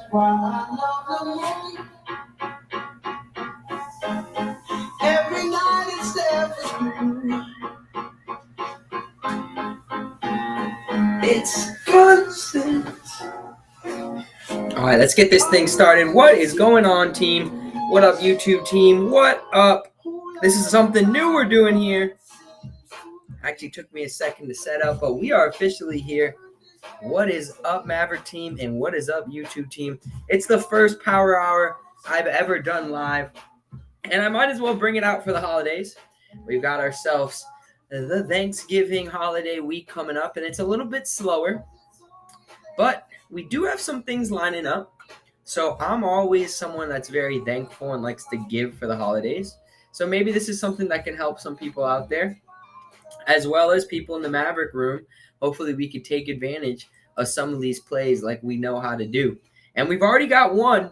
why I love the moon. Every night it's there for me. It's constant. All right, let's get this thing started. What is going on, team? What up, YouTube team? What up? This is something new we're doing here. Actually took me a second to set up, but we are officially here. What is up, Maverick team, and what is up, YouTube team? It's the first Power Hour I've ever done live, and I might as well bring it out for the holidays. We've got ourselves the Thanksgiving holiday week coming up, and it's a little bit slower, but we do have some things lining up. So I'm always someone that's very thankful and likes to give for the holidays. So maybe this is something that can help some people out there, as well as people in the Maverick room. Hopefully we could take advantage of some of these plays like we know how to do. And we've already got one.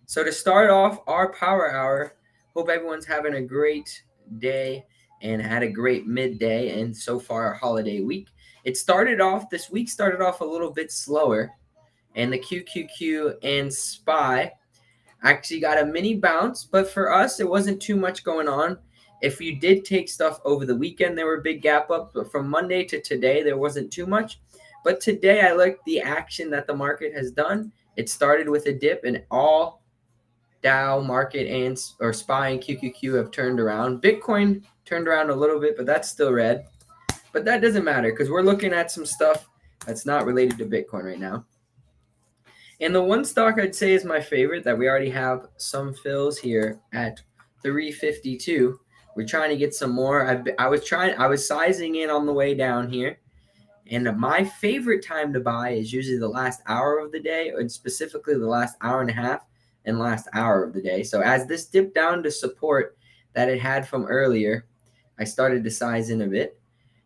So to start off our Power Hour, hope everyone's having a great day and had a great midday and so far a holiday week. This week started off a little bit slower, and the QQQ and SPY actually got a mini bounce, but for us, it wasn't too much going on. If you did take stuff over the weekend, there were big gap ups, but from Monday to today, there wasn't too much. But today, I like the action that the market has done. It started with a dip, and all Dow market and or SPY and QQQ have turned around. Bitcoin turned around a little bit, but that's still red. But that doesn't matter because we're looking at some stuff that's not related to Bitcoin right now. And the one stock I'd say is my favorite that we already have some fills here at 352. We're trying to get some more. I was sizing in on the way down here. And my favorite time to buy is usually the last hour of the day, and specifically the last hour and a half and last hour of the day. So as this dipped down to support that it had from earlier, I started to size in a bit.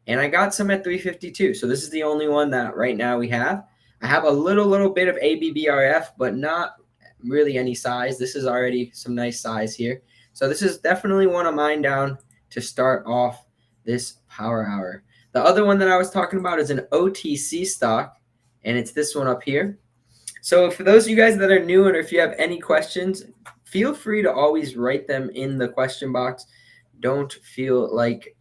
And I got some at 352. So this is the only one that right now we have. I have a little bit of ABBRF, but not really any size. This is already some nice size here. So this is definitely one of mine down to start off this Power Hour. The other one that I was talking about is an OTC stock, and it's this one up here. So for those of you guys that are new, and if you have any questions, feel free to always write them in the question box. Don't feel like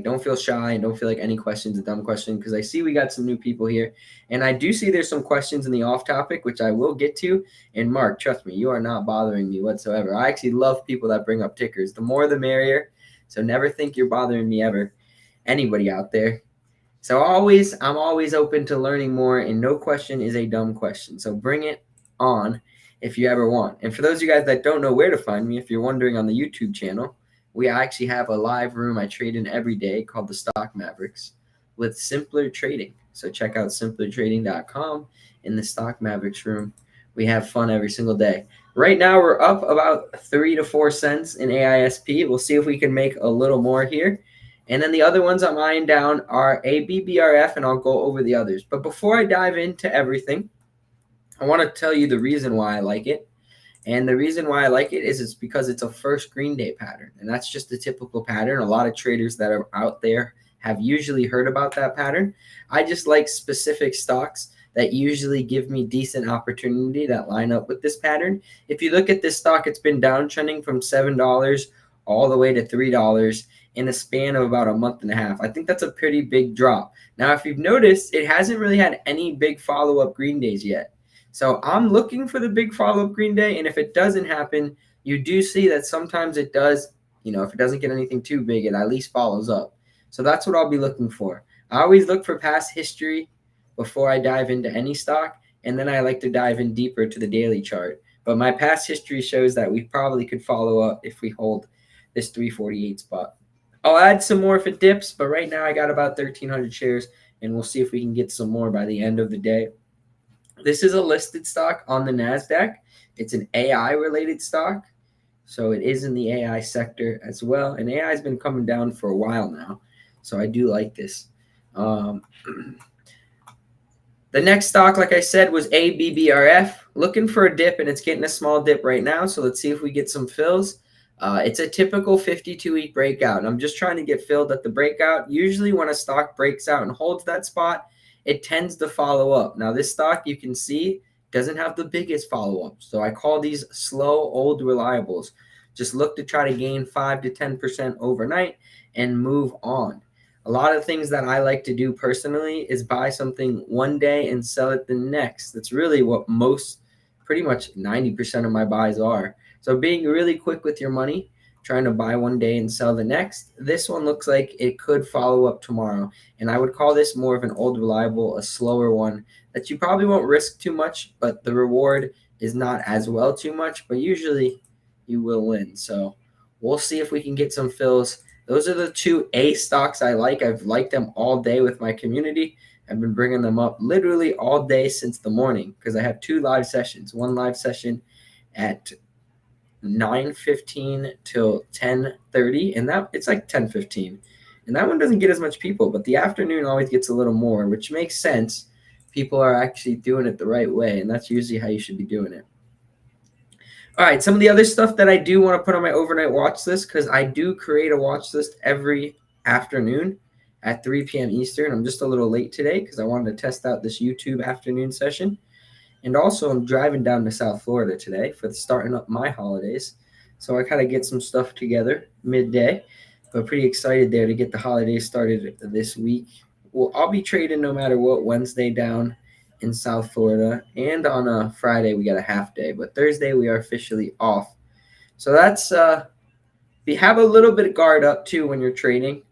don't feel shy, and don't feel like any question's a dumb question, because I see we got some new people here, and I do see there's some questions in the off topic, which I will get to. And Mark, trust me, you are not bothering me whatsoever. I actually love people that bring up tickers. The more the merrier. So never think you're bothering me ever. Anybody out there. So I'm always open to learning more, and no question is a dumb question. So bring it on if you ever want. And for those of you guys that don't know where to find me, if you're wondering, on the YouTube channel, we actually have a live room I trade in every day called the Stock Mavericks with Simpler Trading. So check out simplertrading.com in the Stock Mavericks room. We have fun every single day. Right now, we're up about 3 to 4 cents in AISP. We'll see if we can make a little more here. And then the other ones I'm eyeing down are ABBRF, and I'll go over the others. But before I dive into everything, I want to tell you the reason why I like it. And the reason why I like it is it's because it's a first green day pattern. And that's just a typical pattern. A lot of traders that are out there have usually heard about that pattern. I just like specific stocks that usually give me decent opportunity that line up with this pattern. If you look at this stock, it's been downtrending from $7 all the way to $3 in a span of about a month and a half. I think that's a pretty big drop. Now, if you've noticed, it hasn't really had any big follow-up green days yet. So I'm looking for the big follow-up green day, and if it doesn't happen, you do see that sometimes it does, if it doesn't get anything too big, it at least follows up. So that's what I'll be looking for. I always look for past history before I dive into any stock, and then I like to dive in deeper to the daily chart. But my past history shows that we probably could follow up if we hold this 348 spot. I'll add some more if it dips, but right now I got about 1,300 shares, and we'll see if we can get some more by the end of the day. This is a listed stock on the NASDAQ. It's an AI-related stock, so it is in the AI sector as well. And AI has been coming down for a while now, so I do like this. The next stock, like I said, was ABBRF. Looking for a dip, and it's getting a small dip right now, so let's see if we get some fills. It's a typical 52-week breakout, and I'm just trying to get filled at the breakout. Usually when a stock breaks out and holds that spot, it tends to follow up. Now, this stock, you can see, doesn't have the biggest follow-up. So I call these slow, old reliables. Just look to try to gain 5 to 10% overnight and move on. A lot of things that I like to do personally is buy something one day and sell it the next. That's really what pretty much 90% of my buys are. So being really quick with your money, trying to buy one day and sell the next. This one looks like it could follow up tomorrow. And I would call this more of an old reliable, a slower one that you probably won't risk too much, but the reward is not as well too much, but usually you will win. So we'll see if we can get some fills. Those are the two A stocks I like. I've liked them all day with my community. I've been bringing them up literally all day since the morning because I have 2 live sessions. One live session at 9:15 till 10:30, and that it's like 10:15, and that one doesn't get as much people, but the afternoon always gets a little more, which makes sense. People are actually doing it the right way, and that's usually how you should be doing it. All right, some of the other stuff that I do want to put on my overnight watch list, because I do create a watch list every afternoon at 3 p.m. Eastern. I'm just a little late today because I wanted to test out this YouTube afternoon session. And also, I'm driving down to South Florida today for starting up my holidays. So I kind of get some stuff together midday, but pretty excited there to get the holidays started this week. Well, I'll be trading no matter what Wednesday down in South Florida. And on a Friday, we got a half day. But Thursday, we are officially off. So that's, you have a little bit of guard up too when you're trading.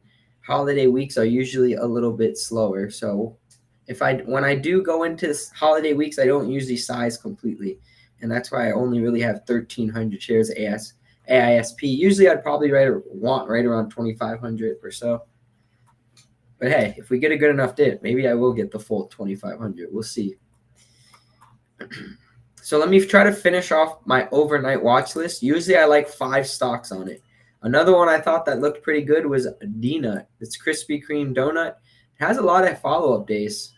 Holiday weeks are usually a little bit slower. So when I do go into holiday weeks, I don't usually size completely, and that's why I only really have 1,300 shares AISP. Usually, I'd probably want right around 2,500 or so. But hey, if we get a good enough dip, maybe I will get the full 2,500. We'll see. So let me try to finish off my overnight watch list. Usually, I like 5 stocks on it. Another one I thought that looked pretty good was D-Nut. It's Krispy Kreme donut. It has a lot of follow-up days.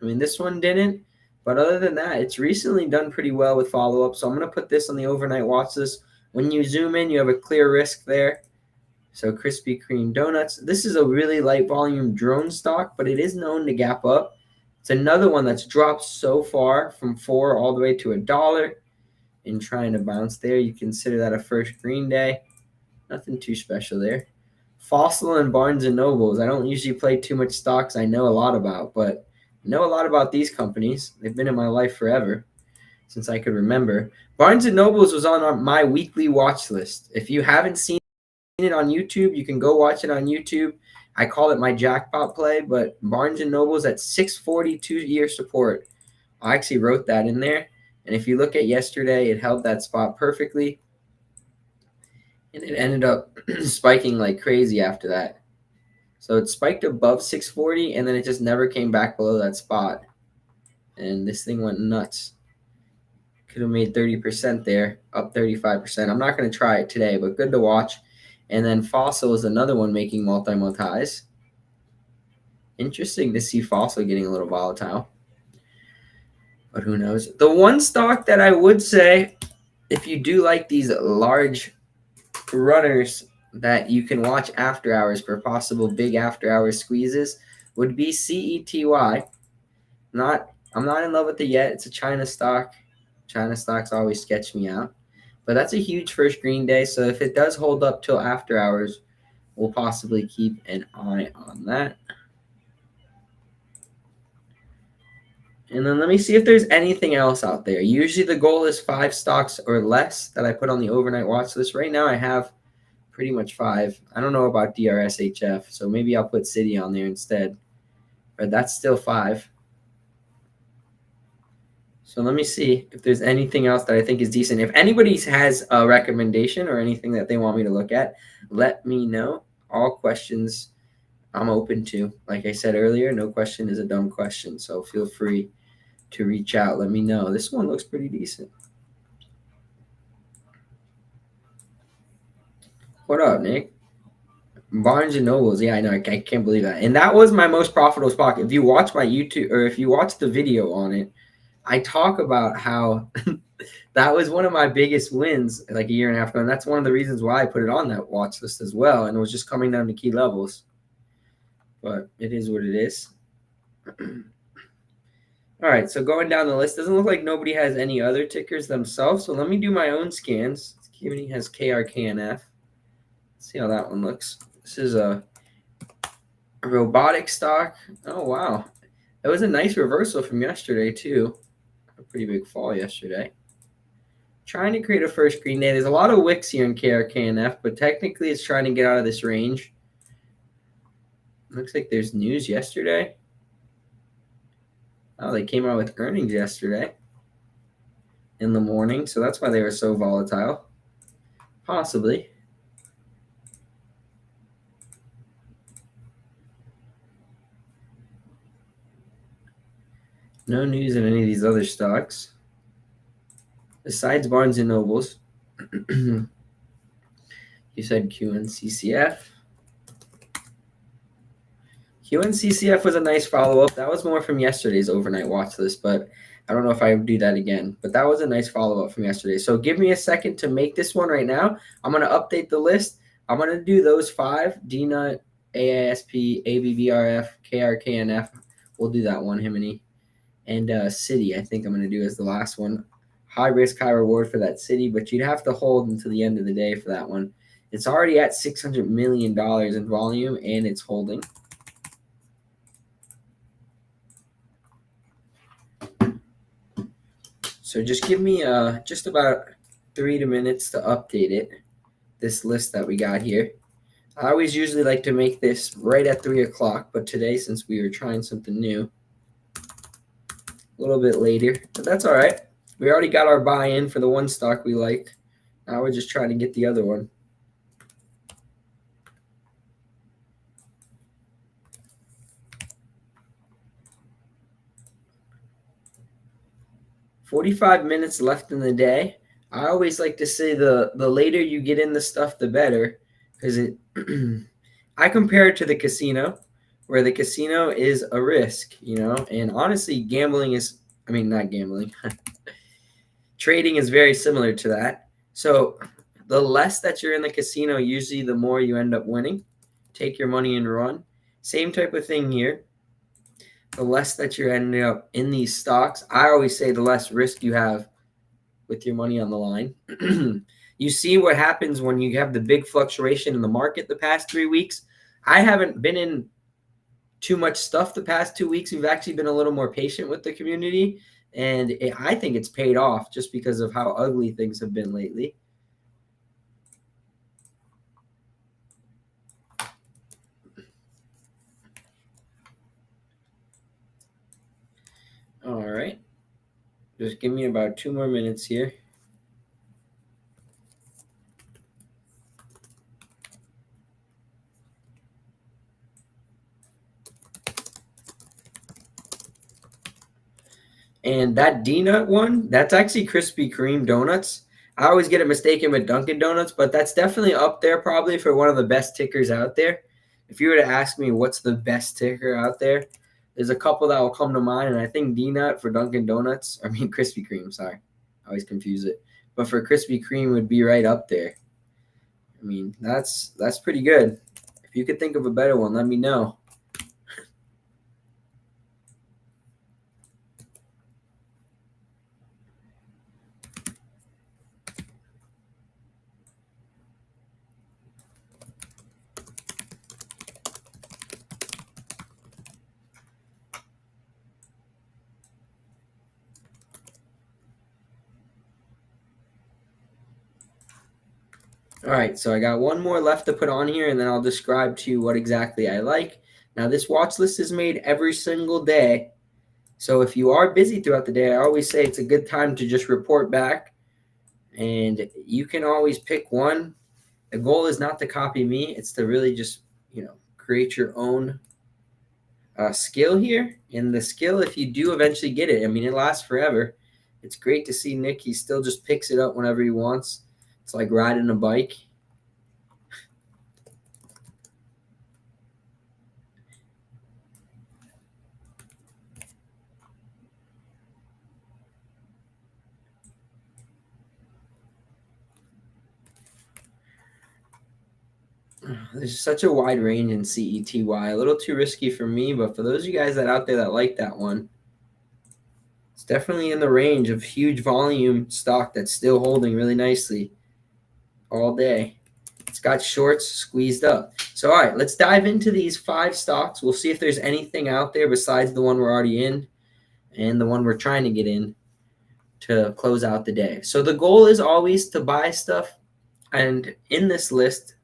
I mean, this one didn't, but other than that, it's recently done pretty well with follow-up. So I'm going to put this on the overnight watch list. When you zoom in, you have a clear risk there. So Krispy Kreme donuts. This is a really light volume drone stock, but it is known to gap up. It's another one that's dropped so far from $4 all the way to $1 in trying to bounce there. You consider that a first green day. Nothing too special there. Fossil and Barnes & Nobles. I don't usually play too much stocks I know a lot about, but I know a lot about these companies. They've been in my life forever, since I could remember. Barnes & Nobles was on my weekly watch list. If you haven't seen it on YouTube, you can go watch it on YouTube. I call it my jackpot play, but Barnes & Nobles at 640 2-year support. I actually wrote that in there. And if you look at yesterday, it held that spot perfectly. And it ended up spiking like crazy after that. So it spiked above 640, and then it just never came back below that spot. And this thing went nuts. Could have made 30% there, up 35%. I'm not going to try it today, but good to watch. And then Fossil is another one making multi-month highs. Interesting to see Fossil getting a little volatile. But who knows? The one stock that I would say, if you do like these large runners that you can watch after hours for possible big after hours squeezes, would be CETY. I'm not in love with it yet. It's a China stock. China stocks always sketch me out. But that's a huge first green day. So if it does hold up till after hours, we'll possibly keep an eye on that. And then let me see if there's anything else out there. Usually the goal is 5 stocks or less that I put on the overnight watch list. Right now I have pretty much 5. I don't know about DRSHF, so maybe I'll put Citi on there instead. But that's still 5. So let me see if there's anything else that I think is decent. If anybody has a recommendation or anything that they want me to look at, let me know. All questions I'm open to. Like I said earlier, no question is a dumb question. So feel free to reach out. Let me know. This one looks pretty decent. What up, Nick? Barnes & Nobles. Yeah, I know. I can't believe that. And that was my most profitable stock. If you watch my YouTube, or if you watch the video on it, I talk about how that was one of my biggest wins like a year and a half ago. And that's one of the reasons why I put it on that watch list as well. And it was just coming down to key levels. But it is what it is. All right, so going down the list, doesn't look like nobody has any other tickers themselves. So let me do my own scans. Community has KRKNF. Let's see how that one looks. This is a robotic stock. Oh, wow. That was a nice reversal from yesterday, too. A pretty big fall yesterday. Trying to create a first green day. There's a lot of wicks here in KRKNF, but technically it's trying to get out of this range. Looks like there's news yesterday. Oh, they came out with earnings yesterday in the morning, so that's why they were so volatile. Possibly. No news in any of these other stocks. Besides Barnes & Nobles. You said QNCCF. QNCCF was a nice follow-up. That was more from yesterday's overnight watch list, but I don't know if I would do that again. But that was a nice follow-up from yesterday. So give me a second to make this one right now. I'm going to update the list. I'm going to do those 5, DNUT, AISP, ABBRF, KRKNF. We'll do that one, Himini. And Citi, I think I'm going to do as the last one. High risk, high reward for that Citi, but you'd have to hold until the end of the day for that one. It's already at $600 million in volume, and it's holding. So just give me just about 3 minutes to update it, this list that we got here. I always usually like to make this right at 3 o'clock, but today, since we were trying something new, a little bit later, but that's all right. We already got our buy-in for the one stock we like. Now we're just trying to get the other one. "45 minutes left in the day." I always like to say the later you get in the stuff, the better, because it. I compare it to the casino, where the casino is a risk, and honestly, gambling is. I mean, not gambling. Trading is very similar to that. So, the less that you're in the casino, usually the more you end up winning. Take your money and run. Same type of thing here. The less that you're ending up in these stocks, I always say the less risk you have with your money on the line. You see what happens when you have the big fluctuation in the market the past 3 weeks. I haven't been in too much stuff the past 2 weeks. We've actually been a little more patient with the community, and I think it's paid off just because of how ugly things have been lately. All right. Just give me about 2 more minutes here. And that D-Nut one, that's actually Krispy Kreme donuts. I always get it mistaken with Dunkin' Donuts, but that's definitely up there probably for one of the best tickers out there. If you were to ask me what's the best ticker out there, there's a couple that will come to mind, and I think D-Nut for Dunkin' Donuts, Krispy Kreme, sorry. I always confuse it. But for Krispy Kreme would be right up there. That's pretty good. If you could think of a better one, let me know. All right, so I got one more left to put on here, and then I'll describe to you what exactly I like. Now, this watch list is made every single day. So if you are busy throughout the day, I always say it's a good time to just report back, and you can always pick one. The goal is not to copy me. It's to really just, create your own skill here. And the skill, if you do eventually get it, it lasts forever. It's great to see Nick. He still just picks it up whenever he wants. It's like riding a bike. There's such a wide range in CETY. A little too risky for me, but for those of you guys that out there that like that one, It's definitely in the range of huge volume stock that's still holding really nicely all day. It's got shorts squeezed up. So, all right, let's dive into these 5 stocks. We'll see if there's anything out there besides the one we're already in and the one we're trying to get in to close out the day. So the goal is always to buy stuff. And in this list,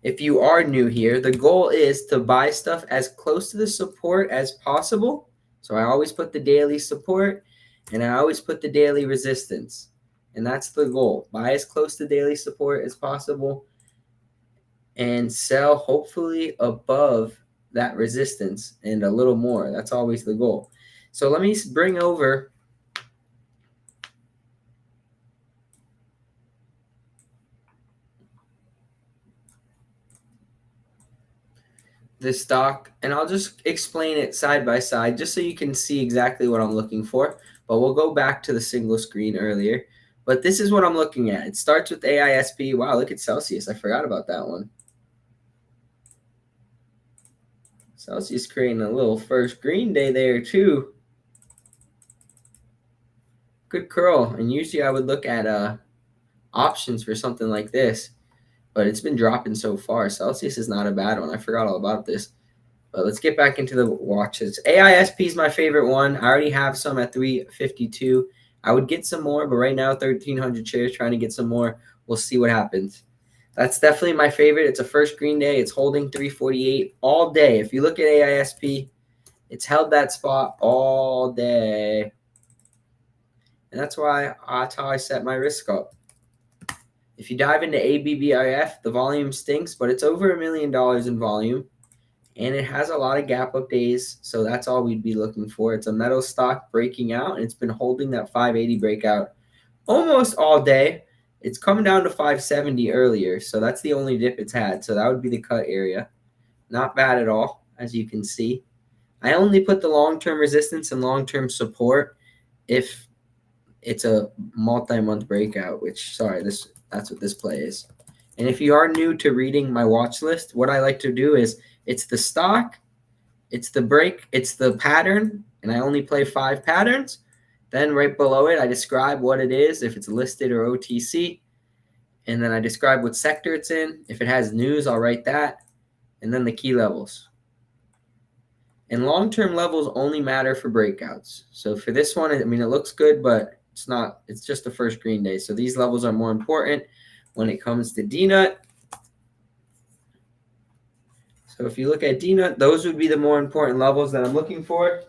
if you are new here, the goal is to buy stuff as close to the support as possible. So I always put the daily support and I always put the daily resistance. And that's the goal. Buy as close to daily support as possible and sell hopefully above that resistance and a little more. That's always the goal. So let me bring over this stock and I'll just explain it side by side just so you can see exactly what I'm looking for. But we'll go back to the single screen earlier. But this is what I'm looking at. It starts with AISP. Wow, look at Celsius. I forgot about that one. Celsius creating a little first green day there too. Good curl. And usually I would look at options for something like this. But it's been dropping so far. Celsius is not a bad one. I forgot all about this. But let's get back into the watches. AISP is my favorite one. I already have some at 352. I would get some more, but right now 1,300 shares, trying to get some more. We'll see what happens. That's definitely my favorite. It's a first green day. It's holding 348 all day. If you look at AISP, it's held that spot all day. And that's how I set my risk up. If you dive into ABBIF, the volume stinks, but it's over $1 million in volume. And it has a lot of gap up days, so that's all we'd be looking for. It's a metal stock breaking out, and it's been holding that 580 breakout almost all day. It's coming down to 570 earlier, so that's the only dip it's had. So that would be the cut area. Not bad at all, as you can see. I only put the long-term resistance and long-term support if it's a multi-month breakout, which, sorry, that's what this play is. And if you are new to reading my watch list, what I like to do is it's the stock, it's the break, it's the pattern, and I only play 5 patterns. Then right below it, I describe what it is, if it's listed or OTC. And then I describe what sector it's in. If it has news, I'll write that. And then the key levels. And long-term levels only matter for breakouts. So for this one, I mean, it looks good, but it's not. It's just the first green day. So these levels are more important when it comes to DNUT. So if you look at DNUT, those would be the more important levels that I'm looking for.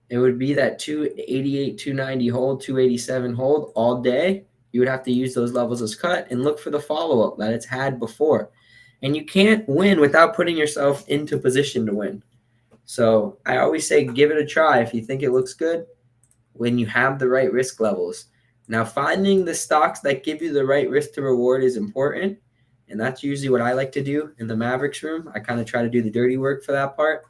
It would be that 288, 290 hold, 287 hold all day. You would have to use those levels as cut and look for the follow-up that it's had before. And you can't win without putting yourself into position to win. So I always say give it a try if you think it looks good when you have the right risk levels. Now, finding the stocks that give you the right risk to reward is important, and that's usually what I like to do in the Mavericks room. I kind of try to do the dirty work for that part,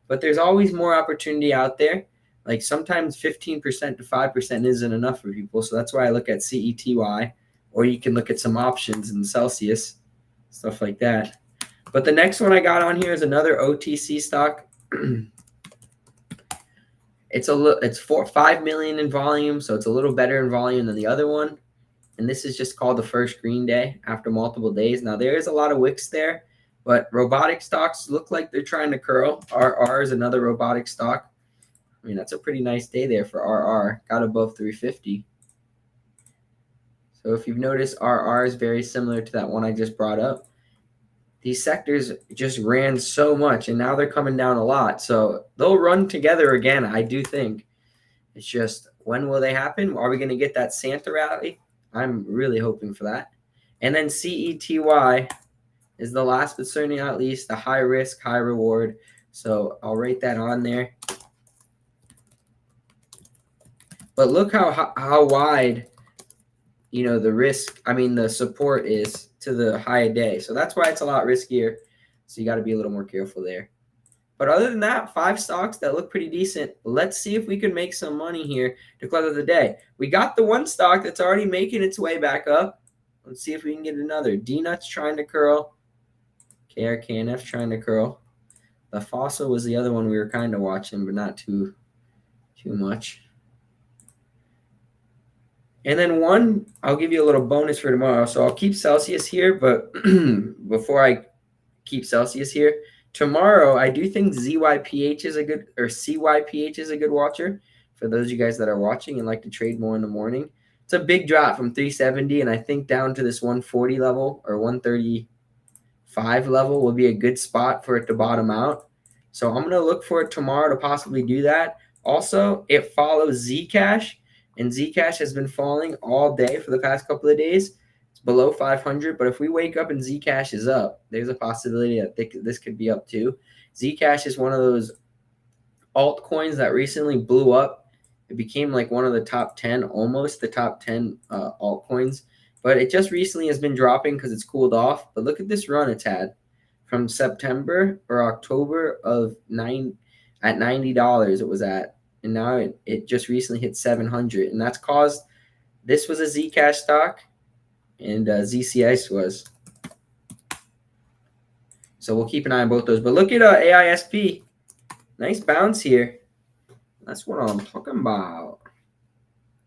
but there's always more opportunity out there. Like sometimes 15% to 5% isn't enough for people, so that's why I look at CETY, or you can look at some options in Celsius, stuff like that. But the next one I got on here is another OTC stock. It's 5 million in volume, so it's a little better in volume than the other one. And this is just called the first green day after multiple days. Now there is a lot of wicks there, but robotic stocks look like they're trying to curl. RR is another robotic stock. I mean, that's a pretty nice day there for RR. Got above 350. So if you've noticed, RR is very similar to that one I just brought up. These sectors just ran so much, and now they're coming down a lot. So they'll run together again, I do think. It's just, when will they happen? Are we going to get that Santa rally? I'm really hoping for that. And then CETY is the last but certainly not least, the high risk, high reward. So I'll write that on there. But look how wide, the support is to the high day. So that's why it's a lot riskier. So you got to be a little more careful there. But other than that, 5 stocks that look pretty decent. Let's see if we can make some money here to close out the day. We got the one stock that's already making its way back up. Let's see if we can get another. DNUT's trying to curl. KRKNF's trying to curl. The Fossil was the other one we were kind of watching, but not too much. And then one, I'll give you a little bonus for tomorrow. So I'll keep Celsius here, but before I keep Celsius here, tomorrow I do think ZYPH is a good, or CYPH is a good watcher for those of you guys that are watching and like to trade more in the morning. It's a big drop from 370, and I think down to this 140 level or 135 level will be a good spot for it to bottom out. So I'm going to look for it tomorrow to possibly do that. Also, it follows Zcash, and Zcash has been falling all day for the past couple of days. It's below 500, but if we wake up and Zcash is up, there's a possibility that this could be up too. Zcash is one of those altcoins that recently blew up. It became like one of the top 10, almost the top 10 altcoins, but it just recently has been dropping because it's cooled off. But look at this run it's had from September or October of at $90 it was at, and now it just recently hit 700, and that's caused, this was a Zcash stock, and ZCIce was. So we'll keep an eye on both those. But look at AISP. Nice bounce here. That's what I'm talking about.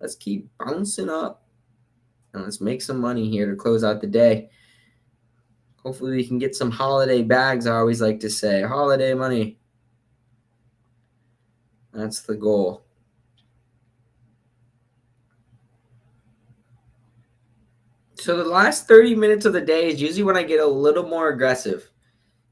Let's keep bouncing up. And let's make some money here to close out the day. Hopefully we can get some holiday bags, I always like to say. Holiday money. That's the goal. So the last 30 minutes of the day is usually when I get a little more aggressive.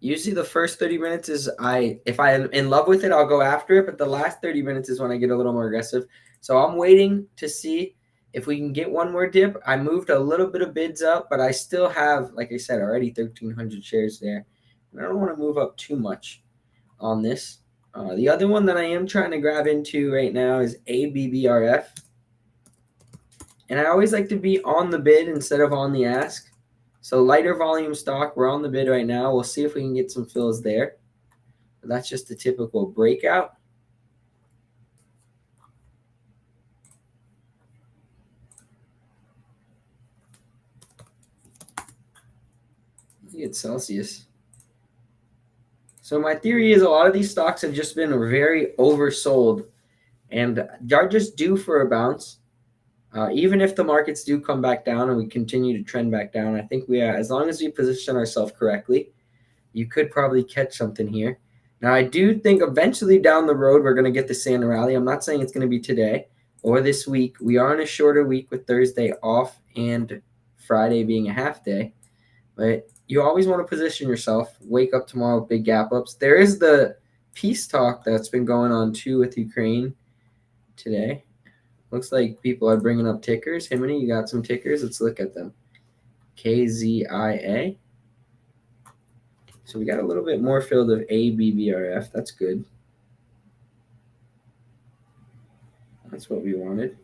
Usually the first 30 minutes is if I'm in love with it, I'll go after it. But the last 30 minutes is when I get a little more aggressive. So I'm waiting to see if we can get one more dip. I moved a little bit of bids up, but I still have, like I said, already 1,300 shares there. And I don't want to move up too much on this. The other one that I am trying to grab into right now is ABBRF. And I always like to be on the bid instead of on the ask. So lighter volume stock, we're on the bid right now. We'll see if we can get some fills there. But that's just a typical breakout. Look at Celsius. So my theory is a lot of these stocks have just been very oversold, and are just due for a bounce. Even if the markets do come back down and we continue to trend back down, I think we are, as long as we position ourselves correctly, you could probably catch something here. Now, I do think eventually down the road we're going to get the Santa rally. I'm not saying it's going to be today or this week. We are in a shorter week with Thursday off and Friday being a half day. But you always want to position yourself. Wake up tomorrow with big gap ups. There is the peace talk that's been going on too with Ukraine today. Looks like people are bringing up tickers. Himany, you got some tickers? Let's look at them. KZIA. So we got a little bit more filled of ABBRF. That's good. That's what we wanted.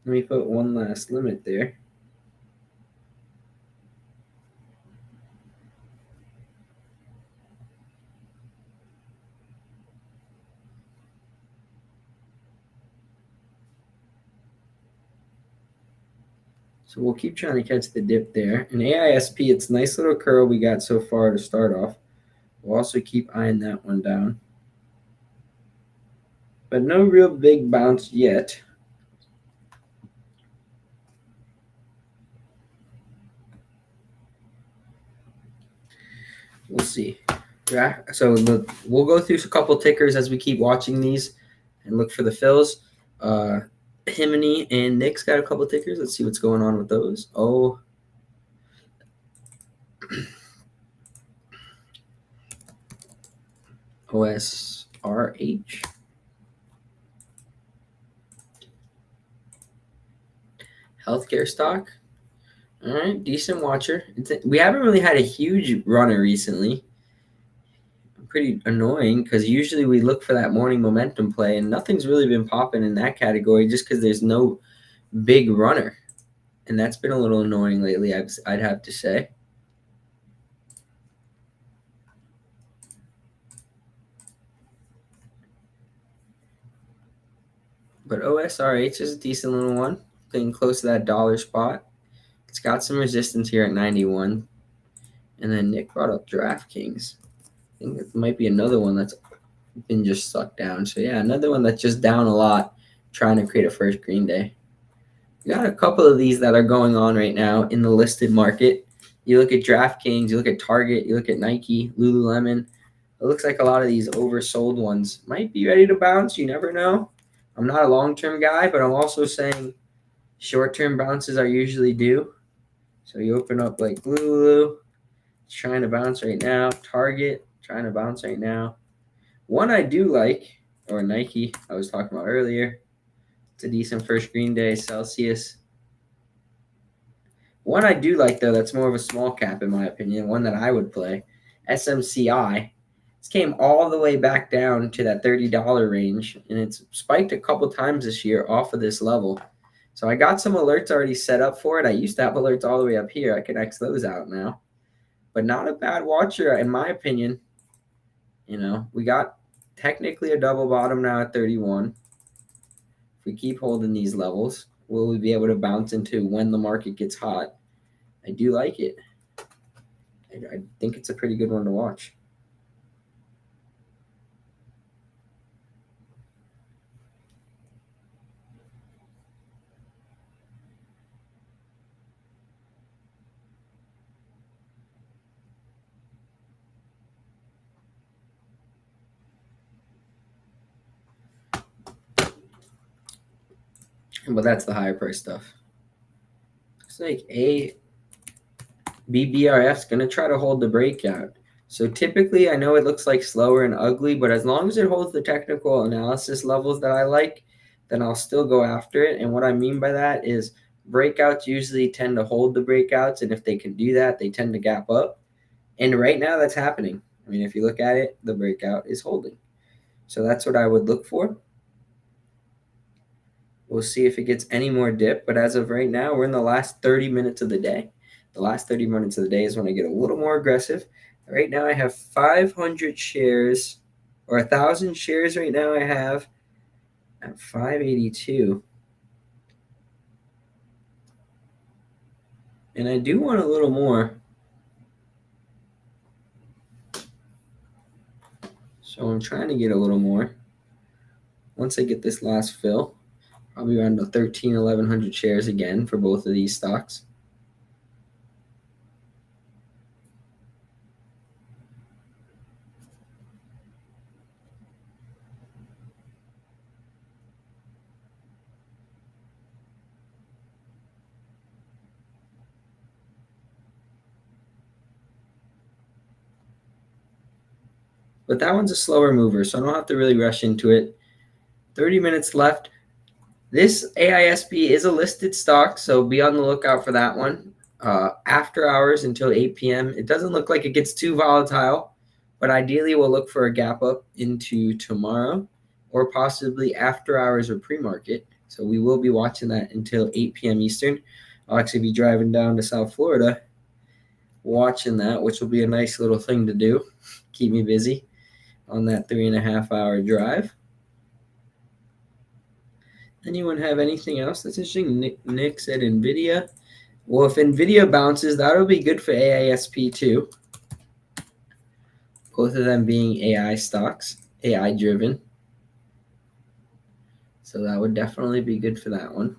Let me put one last limit there. So we'll keep trying to catch the dip there. And AISP, it's a nice little curl we got so far to start off. We'll also keep eyeing that one down. But no real big bounce yet. We'll see. So we'll go through a couple tickers as we keep watching these and look for the fills. Himany and Nick's got a couple tickers. Let's see what's going on with those. Oh. OSRH. Healthcare stock. All right, decent watcher. We haven't really had a huge runner recently. Pretty annoying because usually we look for that morning momentum play, and nothing's really been popping in that category just because there's no big runner. And that's been a little annoying lately, I'd have to say. But OSRH is a decent little one, getting close to that dollar spot. It's got some resistance here at 91. And then Nick brought up DraftKings. I think it might be another one that's been just sucked down. So yeah, another one that's just down a lot, trying to create a first green day. You got a couple of these that are going on right now in the listed market. You look at DraftKings, you look at Target, you look at Nike, Lululemon. It looks like a lot of these oversold ones might be ready to bounce. You never know. I'm not a long-term guy, but I'm also saying short-term bounces are usually due. So you open up like Lulu, it's trying to bounce right now. Target, trying to bounce right now. One I do like, or Nike, I was talking about earlier. It's a decent first green day. Celsius. One I do like, though, that's more of a small cap, in my opinion, one that I would play. SMCI. This came all the way back down to that $30 range, and it's spiked a couple times this year off of this level. So I got some alerts already set up for it. I used to have alerts all the way up here. I can X those out now. But not a bad watcher, in my opinion. You know, we got technically a double bottom now at 31. If we keep holding these levels, will we be able to bounce into when the market gets hot? I do like it. I think it's a pretty good one to watch. But that's the higher price stuff. Looks like BBRF's going to try to hold the breakout. So typically, I know it looks like slower and ugly, but as long as it holds the technical analysis levels that I like, then I'll still go after it. And what I mean by that is breakouts usually tend to hold the breakouts. And if they can do that, they tend to gap up. And right now that's happening. I mean, if you look at it, the breakout is holding. So that's what I would look for. We'll see if it gets any more dip. But as of right now, we're in the last 30 minutes of the day. The last 30 minutes of the day is when I get a little more aggressive. Right now I have 500 shares, or 1,000 shares right now I have at 582. And I do want a little more. So I'm trying to get a little more. Once I get this last fill, I'll be around the 1,100 shares again for both of these stocks. But that one's a slower mover, so I don't have to really rush into it. 30 minutes left. This AISB is a listed stock, so be on the lookout for that one. After hours until 8 p.m. It doesn't look like it gets too volatile, but ideally we'll look for a gap up into tomorrow or possibly after hours or pre-market. So we will be watching that until 8 p.m. Eastern. I'll actually be driving down to South Florida watching that, which will be a nice little thing to do. Keep me busy on that 3.5-hour drive. Anyone have anything else that's interesting? Nick said NVIDIA. Well, if NVIDIA bounces, that'll be good for AISP too. Both of them being AI stocks, AI driven. So that would definitely be good for that one.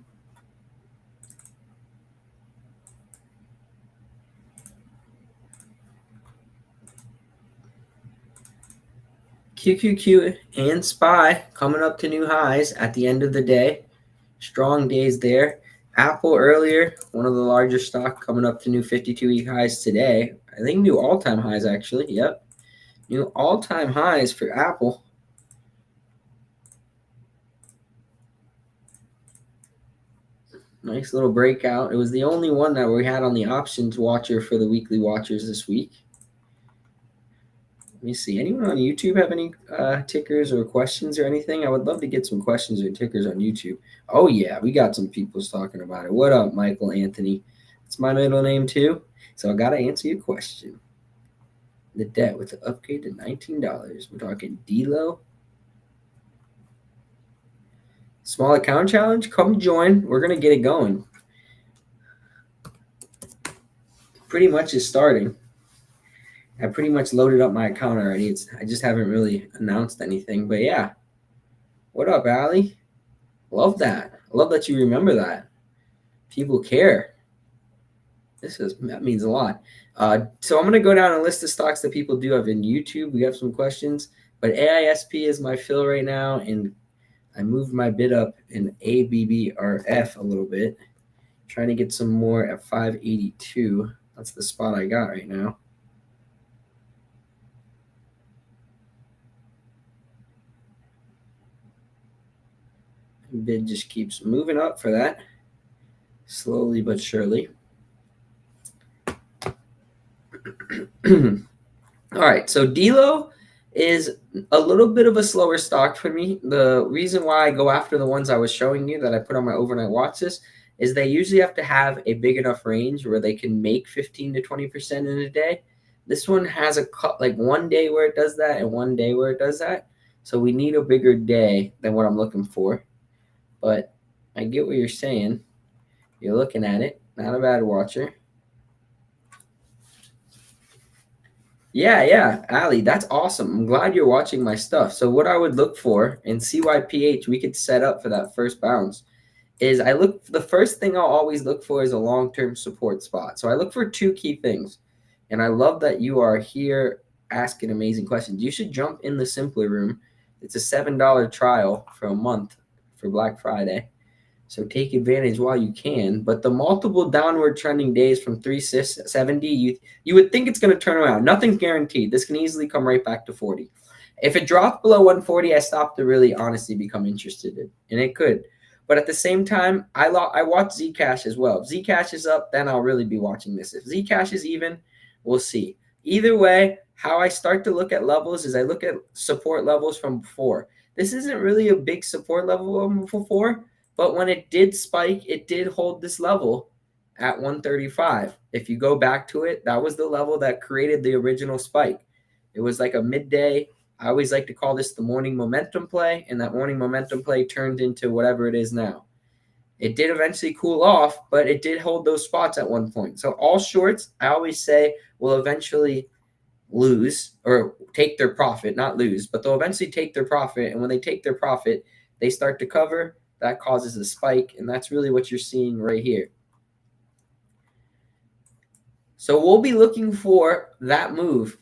QQQ and SPY coming up to new highs at the end of the day. Strong days there. Apple earlier, one of the larger stocks coming up to new 52-week highs today. I think new all-time highs actually. Yep. New all-time highs for Apple. Nice little breakout. It was the only one that we had on the options watcher for the weekly watchers this week. Let me see. Anyone on YouTube have any tickers or questions or anything? I would love to get some questions or tickers on YouTube. Oh, yeah. We got some people talking about it. What up, Michael Anthony? It's my middle name, too. So I got to answer your question. The debt with the upgrade to $19. We're talking D-Lo. Small account challenge, come join. We're going to get it going. Pretty much is starting. I pretty much loaded up my account already. I just haven't really announced anything. But yeah. What up, Allie? Love that. I love that you remember that. People care. That means a lot. So I'm gonna go down a list of stocks that people do have in YouTube. We have some questions, but AISP is my fill right now, and I moved my bid up in ABBRF a little bit, trying to get some more at 582. That's the spot I got right now. Bid just keeps moving up for that, slowly but surely. All right, so Delo is a little bit of a slower stock for me. The reason why I go after the ones I was showing you that I put on my overnight watch list is they usually have to have a big enough range where they can make 15 to 20% in a day. This one has like one day where it does that and one day where it does that. So we need a bigger day than what I'm looking for. But I get what you're saying. You're looking at it. Not a bad watcher. Yeah, Ali, that's awesome. I'm glad you're watching my stuff. So what I would look for in CYPH, we could set up for that first bounce, is the first thing I'll always look for is a long-term support spot. So I look for two key things. And I love that you are here asking amazing questions. You should jump in the Simpler Room. It's a $7 trial for a month for Black Friday. So take advantage while you can. But the multiple downward trending days from 370, you would think it's going to turn around. Nothing's guaranteed. This can easily come right back to 40. If it dropped below 140, I stopped to really honestly become interested in, and it could. But at the same time, I watch Zcash as well. If Zcash is up, then I'll really be watching this. If Zcash is even, we'll see. Either way, how I start to look at levels is I look at support levels from before. This isn't really a big support level before, but when it did spike, it did hold this level at 135. If you go back to it, that was the level that created the original spike. It was like a midday. I always like to call this the morning momentum play, and that morning momentum play turned into whatever it is now. It did eventually cool off, but it did hold those spots at one point. So all shorts, I always say, will eventually lose or take their profit, not lose, but they'll eventually take their profit. And when they take their profit, they start to cover. That causes a spike, and that's really what you're seeing right here. So we'll be looking for that move.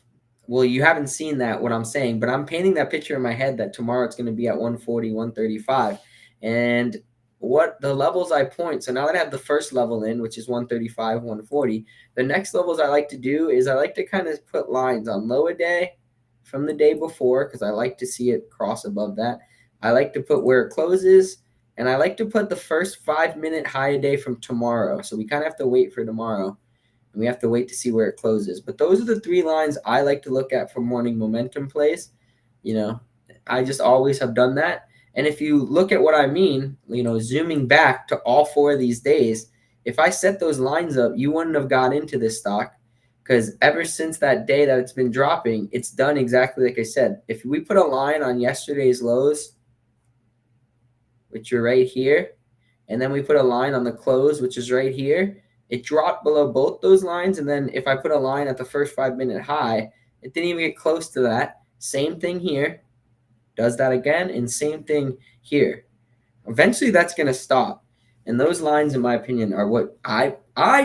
Well, you haven't seen that, what I'm saying, but I'm painting that picture in my head that tomorrow it's going to be at 140, 135. And what the levels I point, so now that I have the first level in, which is 135, 140, the next levels I like to do is I like to kind of put lines on lower day from the day before because I like to see it cross above that. I like to put where it closes, and I like to put the first 5-minute high a day from tomorrow. So we kind of have to wait for tomorrow. And we have to wait to see where it closes. But those are the three lines I like to look at for morning momentum plays. I just always have done that. And if you look at what I mean, zooming back to all four of these days, if I set those lines up, you wouldn't have got into this stock because ever since that day that it's been dropping, it's done exactly like I said. If we put a line on yesterday's lows, which are right here, and then we put a line on the close, which is right here, it dropped below both those lines. And then if I put a line at the first 5-minute high, it didn't even get close to that. Same thing here. Does that again, and same thing here. Eventually that's going to stop. And those lines, in my opinion, are what I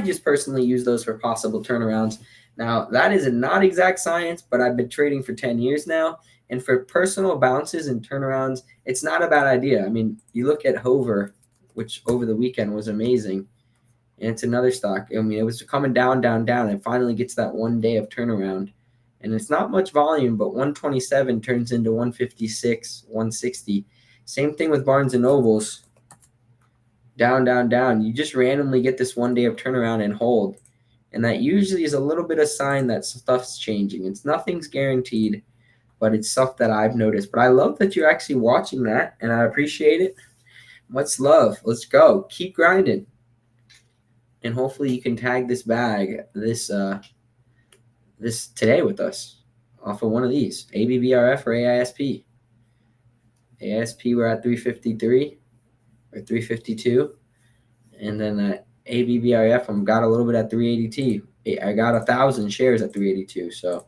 just personally use those for possible turnarounds. Now, that is not exact science, but I've been trading for 10 years now. And for personal bounces and turnarounds, it's not a bad idea. I mean, you look at Hover, which over the weekend was amazing. And it's another stock. I mean, it was coming down, and finally gets that one day of turnaround. And it's not much volume, but 127 turns into 156, 160. Same thing with Barnes & Nobles. Down. You just randomly get this one day of turnaround and hold. And that usually is a little bit of sign that stuff's changing. Nothing's guaranteed, but it's stuff that I've noticed. But I love that you're actually watching that, and I appreciate it. What's love? Let's go. Keep grinding. And hopefully you can tag this bag this today with us off of one of these, ABBRF or AISP. AISP, we're at 353. or 352. And then that ABBRF, I got a little bit at 382. I got 1,000 shares at 382. So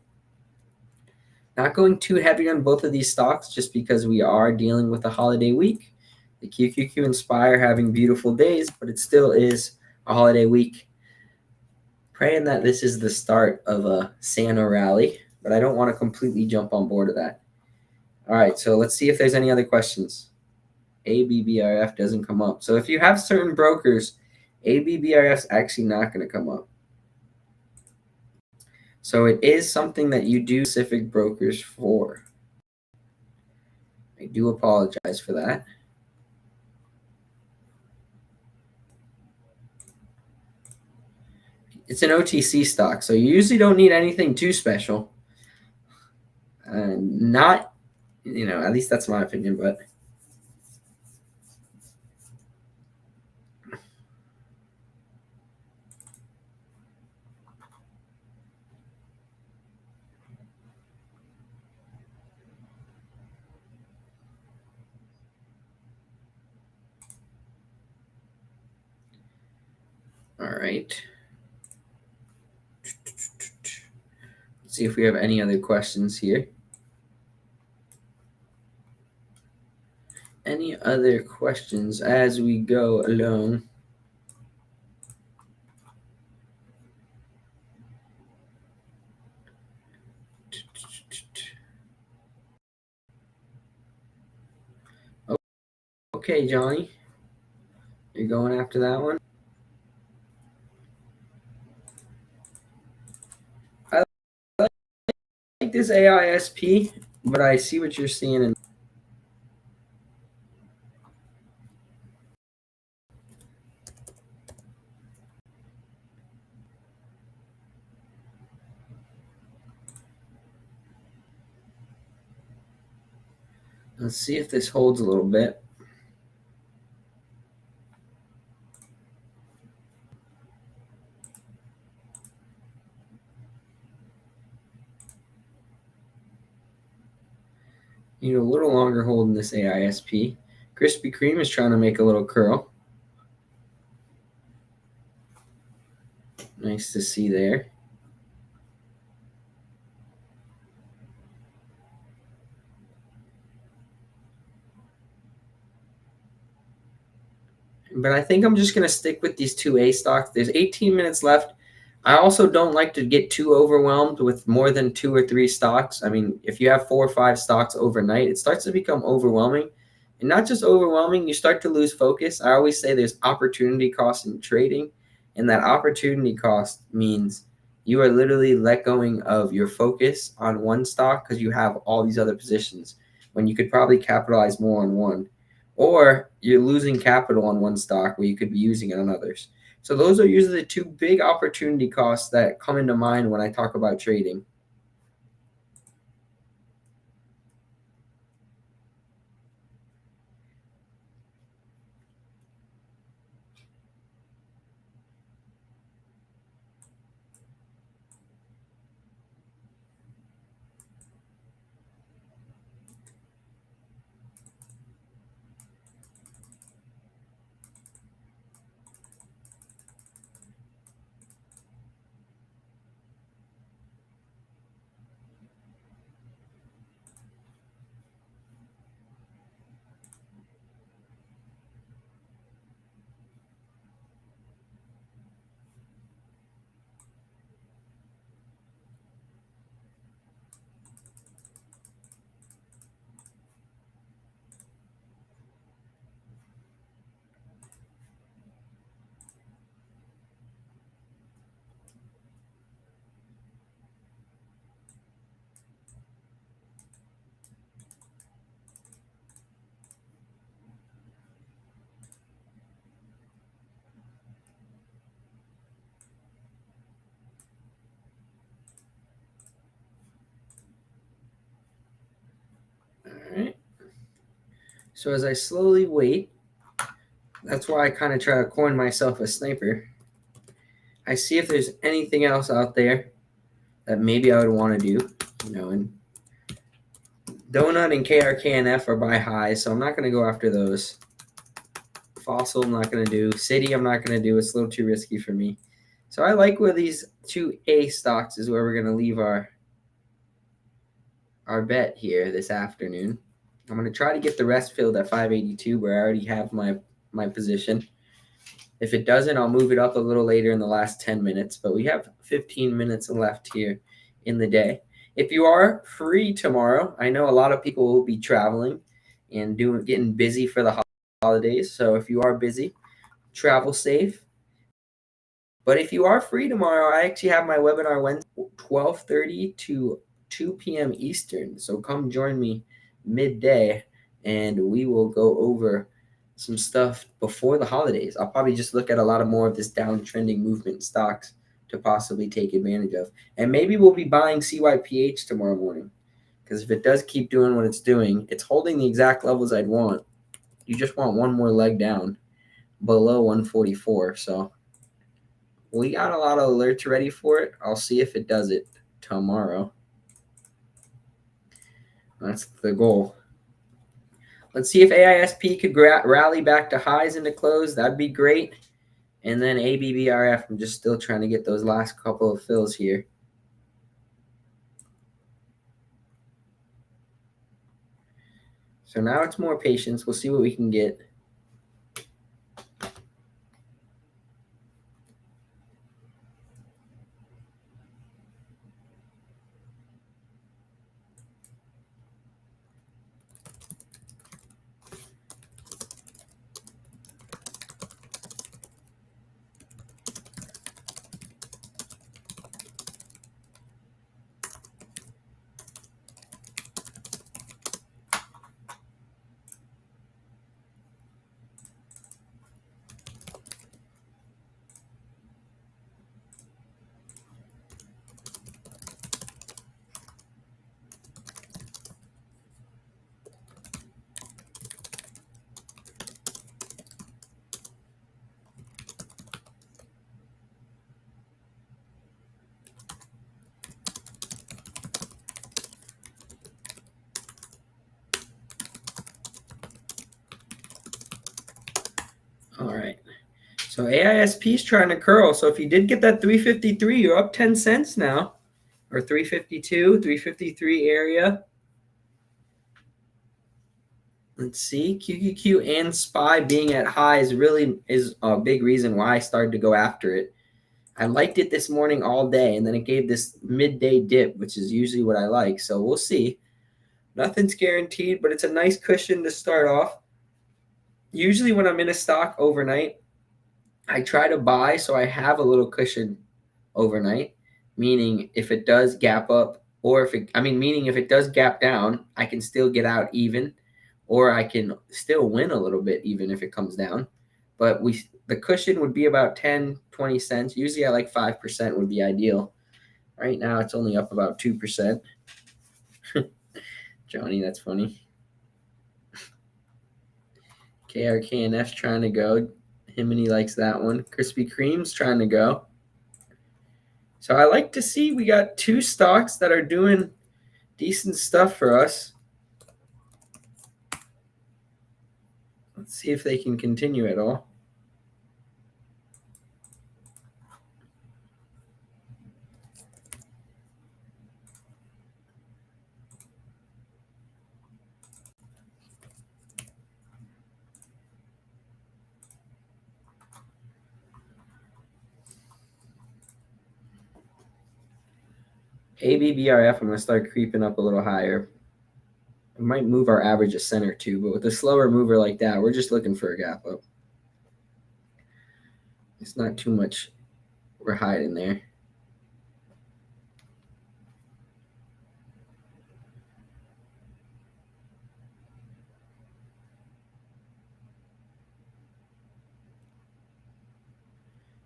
not going too heavy on both of these stocks just because we are dealing with a holiday week. The QQQ Inspire having beautiful days, but it still is a holiday week. Praying that this is the start of a Santa rally, but I don't want to completely jump on board of that. All right, so let's see if there's any other questions. ABBRF doesn't come up. So if you have certain brokers, ABBRF is actually not going to come up. So it is something that you do specific brokers for. I do apologize for that. It's an OTC stock, so you usually don't need anything too special. Not, at least that's my opinion, but all right. Let's see if we have any other questions here. Any other questions as we go along? Okay, Johnny, you're going after that one? I like this AISP, but I see what you're seeing in. Let's see if this holds a little bit. A little longer holding this AISP. Krispy Kreme is trying to make a little curl. Nice to see there. But I think I'm just going to stick with these two A stocks. There's 18 minutes left. I also don't like to get too overwhelmed with more than 2 or 3 stocks. I mean, if you have 4 or 5 stocks overnight, it starts to become overwhelming. And not just overwhelming, you start to lose focus. I always say there's opportunity cost in trading. And that opportunity cost means you are literally let going of your focus on one stock because you have all these other positions when you could probably capitalize more on one. Or you're losing capital on one stock where you could be using it on others. So those are usually the 2 big opportunity costs that come into mind when I talk about trading. All right. So as I slowly wait, that's why I kind of try to coin myself a sniper. I see if there's anything else out there that maybe I would want to do. And Donut and KRKNF are buy highs, so I'm not going to go after those. Fossil, I'm not going to do. City, I'm not going to do. It's a little too risky for me. So I like where these two A stocks is where we're going to leave our bet here this afternoon. I'm going to try to get the rest filled at 582 where I already have my position. If it doesn't, I'll move it up a little later in the last 10 minutes. But we have 15 minutes left here in the day. If you are free tomorrow, I know a lot of people will be traveling and getting busy for the holidays. So if you are busy, travel safe. But if you are free tomorrow, I actually have my webinar Wednesday, 12:30 to 2 p.m. Eastern. So come join me midday, and we will go over some stuff before the holidays. I'll probably just look at a lot of more of this downtrending movement stocks to possibly take advantage of. And maybe we'll be buying CYPH tomorrow morning, because if it does keep doing what it's doing, it's holding the exact levels I'd want. You just want one more leg down below 144. So we got a lot of alerts ready for it. I'll see if it does it tomorrow. That's the goal. Let's see if AISP could rally back to highs into close. That'd be great. And then ABBRF, I'm just still trying to get those last couple of fills here. So now it's more patience. We'll see what we can get. All right. So AISP is trying to curl. So if you did get that 353, you're up 10 cents now, or 352, 353 area. Let's see, QQQ and SPY being at highs really is a big reason why I started to go after it. I liked it this morning all day, and then it gave this midday dip, which is usually what I like. So we'll see. Nothing's guaranteed, but it's a nice cushion to start off. Usually when I'm in a stock overnight, I try to buy so I have a little cushion overnight, meaning if it does gap up, or meaning if it does gap down, I can still get out even, or I can still win a little bit even if it comes down. But the cushion would be about 10, 20 cents. Usually I like 5% would be ideal. Right now it's only up about 2%. Johnny, that's funny. KRKNF's trying to go. Himini likes that one. Krispy Kreme's trying to go. So I like to see we got two stocks that are doing decent stuff for us. Let's see if they can continue at all. ABBRF, I'm going to start creeping up a little higher. It might move our average a cent or two, but with a slower mover like that, we're just looking for a gap up. It's not too much we're hiding there.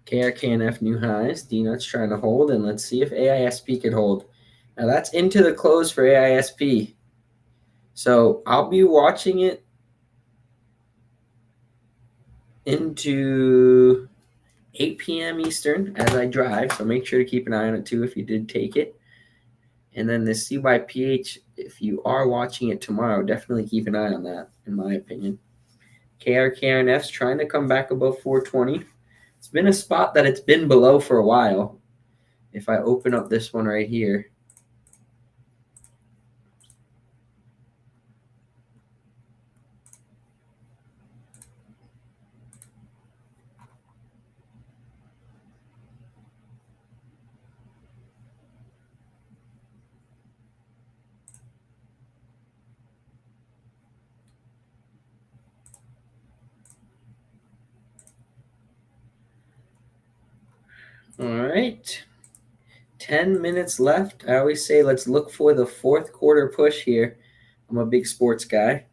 KRKNF new highs. DNUT's trying to hold, and let's see if AISP could hold. Now that's into the close for AISP. So I'll be watching it into 8 p.m. Eastern as I drive. So make sure to keep an eye on it too if you did take it. And then the CYPH, if you are watching it tomorrow, definitely keep an eye on that, in my opinion. KRKNF's trying to come back above 420. It's been a spot that it's been below for a while. If I open up this one right here, all right. 10 minutes left. I always say let's look for the fourth quarter push here. I'm a big sports guy,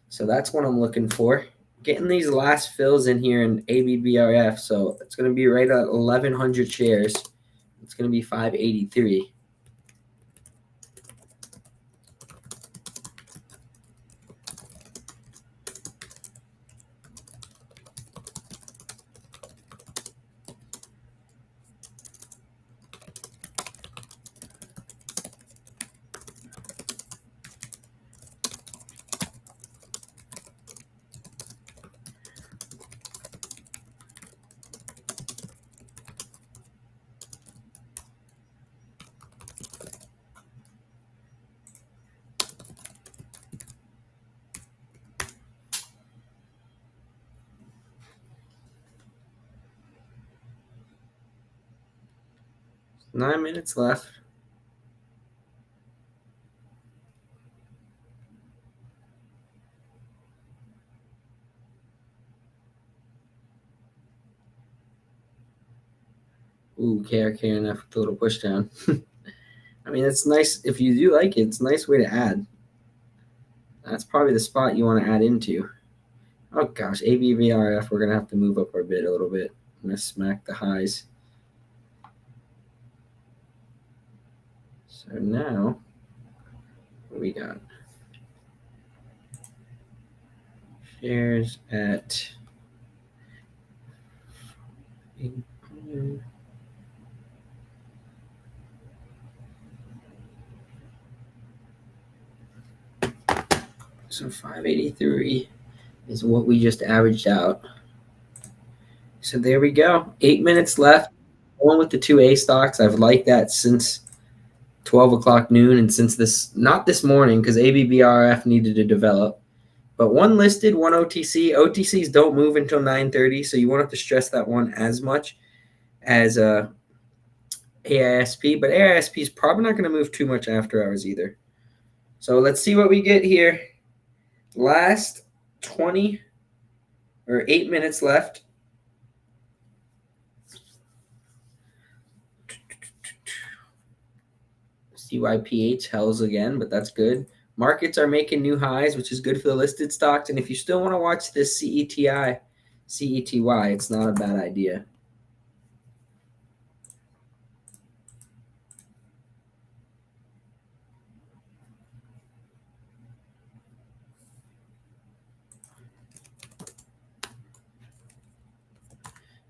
so that's what I'm looking for. Getting these last fills in here in ABBRF, so it's going to be right at 1,100 shares. It's going to be 583. Nine minutes left. Ooh, KRKNF with a little push down. I mean, it's nice. If you do like it, it's a nice way to add. That's probably the spot you want to add into. Oh gosh, ABVRF, we're going to have to move up our bid a little bit. I'm going to smack the highs. So now, what we got? Shares at so 583 is what we just averaged out. So there we go. 8 minutes left. Going with the 2A stocks. I've liked that since 12 o'clock noon and since this, not this morning because ABBRF needed to develop. But one listed, one OTC. OTCs don't move until 9:30, so you won't have to stress that one as much as AISP. But AISP is probably not going to move too much after hours either. So let's see what we get here. Last 20 or 8 minutes left. CYPH hells again, but that's good. Markets are making new highs, which is good for the listed stocks. And if you still want to watch this CETI, CETY, it's not a bad idea.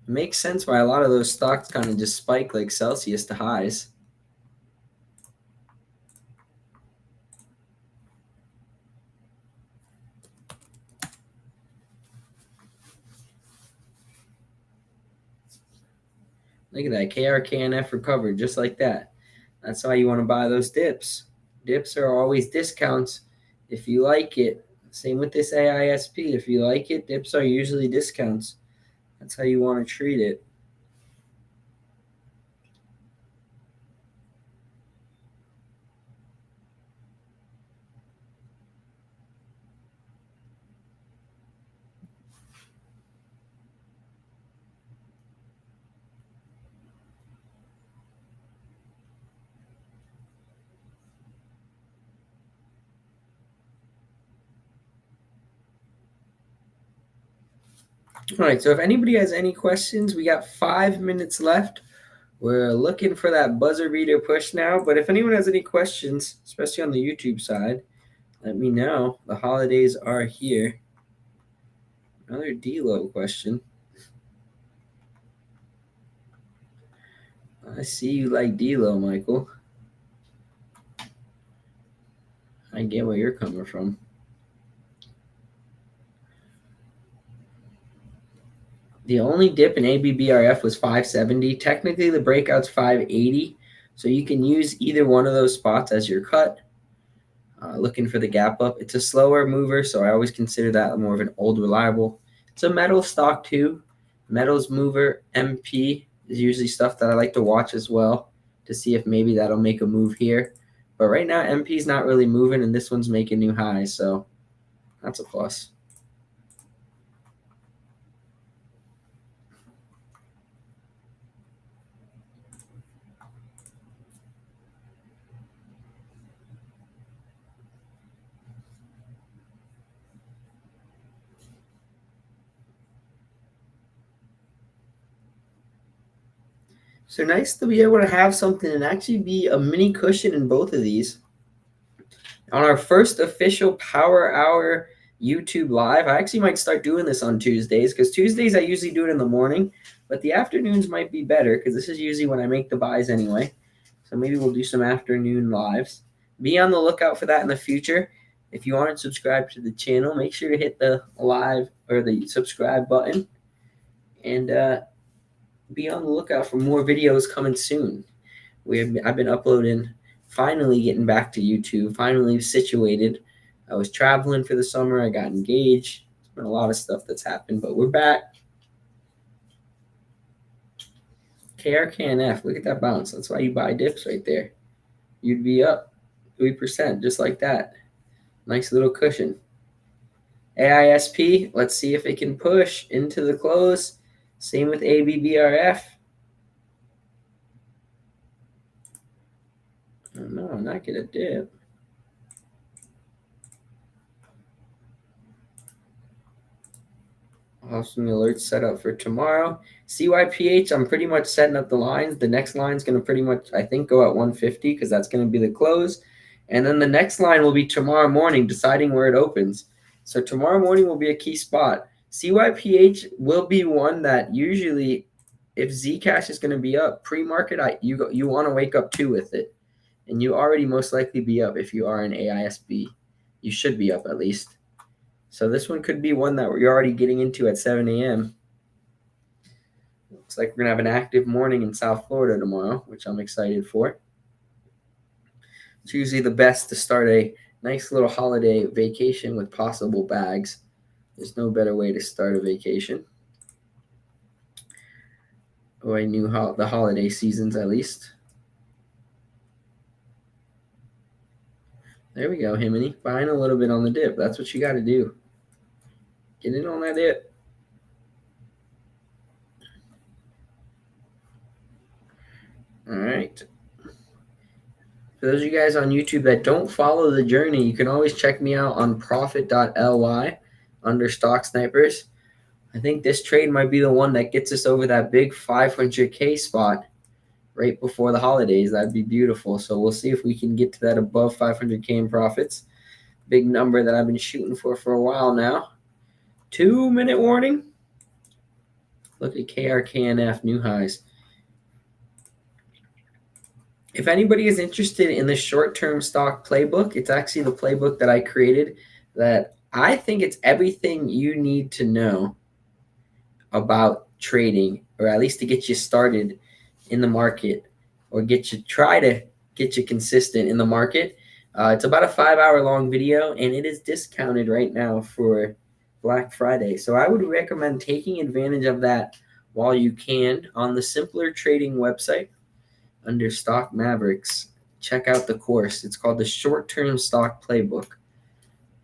It makes sense why a lot of those stocks kind of just spike like Celsius to highs. Look at that. KRKNF recovered just like that. That's why you want to buy those dips. Dips are always discounts if you like it. Same with this AISP. If you like it, dips are usually discounts. That's how you want to treat it. All right, so if anybody has any questions, we got 5 minutes left. We're looking for that buzzer beater push now, but if anyone has any questions, especially on the YouTube side, let me know. The holidays are here. Another D-Lo question. I see you like D-Lo, Michael. I get where you're coming from. The only dip in ABBRF was 570. Technically, the breakout's 580. So you can use either one of those spots as your cut. Looking for the gap up. It's a slower mover, so I always consider that more of an old reliable. It's a metal stock too. Metals mover, MP is usually stuff that I like to watch as well to see if maybe that'll make a move here. But right now, MP's not really moving, and this one's making new highs, so that's a plus. So nice to be able to have something and actually be a mini cushion in both of these. On our first official Power Hour YouTube live, I actually might start doing this on Tuesdays because Tuesdays I usually do it in the morning, but the afternoons might be better because this is usually when I make the buys anyway. So maybe we'll do some afternoon lives. Be on the lookout for that in the future. If you aren't subscribed to the channel, make sure to hit the live or the subscribe button and be on the lookout for more videos coming soon. I've been uploading, finally getting back to YouTube, finally situated. I was traveling for the summer. I got engaged. There's been a lot of stuff that's happened, but we're back. KRKNF, look at that bounce. That's why you buy dips right there. You'd be up 3% just like that. Nice little cushion. AISP, let's see if it can push into the close. Same with ABBRF. Oh, no, not get a dip. I'll have some alerts set up for tomorrow. CYPH, I'm pretty much setting up the lines. The next line is going to pretty much, I think, go at 150 because that's going to be the close. And then the next line will be tomorrow morning, deciding where it opens. So tomorrow morning will be a key spot. CYPH will be one that usually, if Zcash is going to be up pre-market, you want to wake up too with it. And you already most likely be up if you are an AISB. You should be up at least. So this one could be one that we're already getting into at 7 a.m. Looks like we're going to have an active morning in South Florida tomorrow, which I'm excited for. It's usually the best to start a nice little holiday vacation with possible bags. There's no better way to start a vacation. Or I knew the holiday seasons at least. There we go, Himini. Buying a little bit on the dip. That's what you got to do. Get in on that dip. All right. For those of you guys on YouTube that don't follow the journey, you can always check me out on profit.ly under Stock Snipers. I think this trade might be the one that gets us over that big 500K spot right before the holidays. That'd be beautiful. So we'll see if we can get to that above 500K in profits. Big number that I've been shooting for a while now. 2-minute warning. Look at KRKNF, new highs. If anybody is interested in the short-term stock playbook, it's actually the playbook that I created that I think it's everything you need to know about trading, or at least to get you started in the market, or try to get you consistent in the market. It's about a 5-hour long video, and it is discounted right now for Black Friday. So I would recommend taking advantage of that while you can on the Simpler Trading website under Stock Mavericks. Check out the course. It's called the Short-Term Stock Playbook,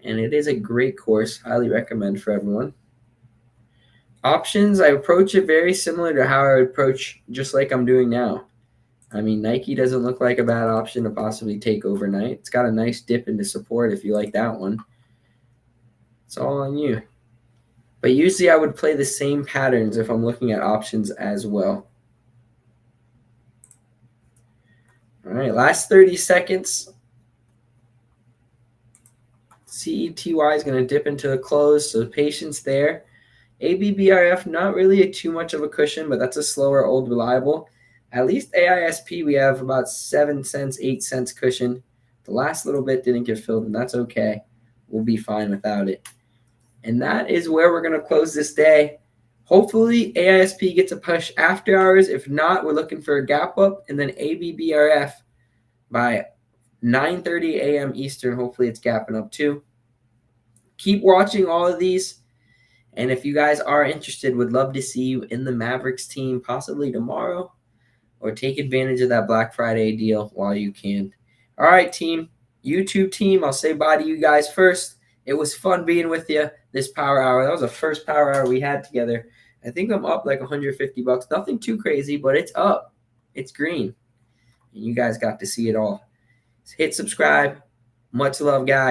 and it is a great course. Highly recommend for everyone. Options, I approach it very similar to how I would approach just like I'm doing now. I mean, Nike doesn't look like a bad option to possibly take overnight. It's got a nice dip into support if you like that one. It's all on you. But usually I would play the same patterns if I'm looking at options as well. All right, last 30 seconds. CETY is going to dip into the close, so patience there. ABBRF, not really too much of a cushion, but that's a slower, old, reliable. At least AISP, we have about 7 cents, 8 cents cushion. The last little bit didn't get filled, and that's okay. We'll be fine without it. And that is where we're going to close this day. Hopefully, AISP gets a push after hours. If not, we're looking for a gap up, and then ABBRF by 9:30 a.m. Eastern. Hopefully, it's gapping up too. Keep watching all of these, and if you guys are interested, would love to see you in the Mavericks team, possibly tomorrow, or take advantage of that Black Friday deal while you can. All right, team. YouTube team, I'll say bye to you guys first. It was fun being with you this power hour. That was the first power hour we had together. I think I'm up like $150. Nothing too crazy, but it's up. It's green. And you guys got to see it all. Hit subscribe. Much love, guys.